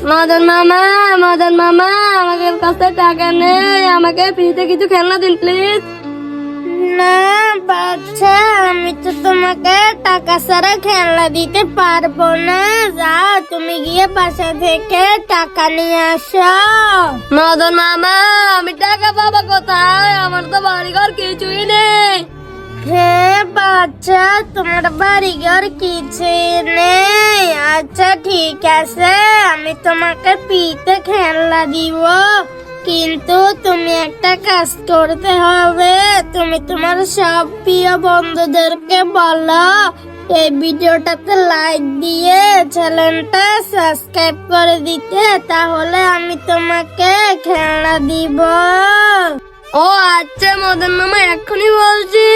মদন মামা, মদন মামা, আমাকে কাছে টাকা নেই, আমাকে ফ্রিতে কিছু খেলনা দিন প্লিজ। না বাচ্চা, আমি তো তোমাকে টাকা ছাড়া খেলনা দিতে পারবো না। যাও, তুমি গিয়ে বাসা থেকে টাকা নিয়ে আসো। মদন মামা, আমি টাকা পাবো কোথায়? আমার তো বাড়িঘর কিছুই নেই। হ্যাঁ বাচ্চা, তোমার বাড়িঘর কিছুই নেই। আচ্ছা ঠিক আছে, আমি তোমাকে ফ্রিতে খেলনা দিব, কিন্তু তুমি একটা কাজ করতে হবে। তুমি তোমার সব প্রিয় বন্ধুদেরকে বলো এই ভিডিওটাতে লাইক দিয়ে চ্যানেলটা সাবস্ক্রাইব করে দিতে, তাহলে আমি তোমাকে খেলনা দিব। ও আচ্ছা মদন মামা, এক্ষুনি বলছি।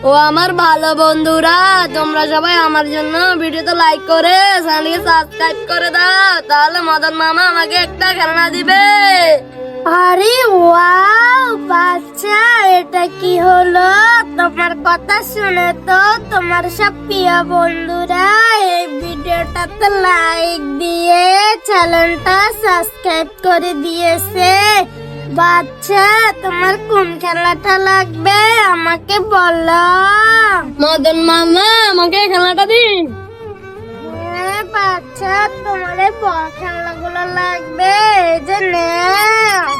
ও আমার ভালো বন্ধুরা, তোমরা সবাই আমার জন্য ভিডিওতে লাইক করে চ্যানেলকে সাবস্ক্রাইব করে দাও, তাহলে মদন মামা আমাকে একটা খেলনা দিবে। আরে ওয়াও বাচ্চা, এটা কি হলো? তোমার কথা শুনে তো তোমার সব প্রিয় বন্ধুরা এই ভিডিওটাতে লাইক দিয়ে চ্যানেলটা সাবস্ক্রাইব করে দিয়েছে। বাচ্চা, তোমার কোন খেলাটা লাগবে আমাকে বলো। মদন মামা, আমাকে এই খেলনাটা দিন। হ্যাঁ বাচ্চা, তোমার এই বড় খেলনাগুলো লাগবে, এই যে নাও।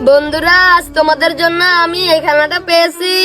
বন্ধুরা, আজ তোমাদের জন্য আমি এই খেলনাটা পেয়েছি।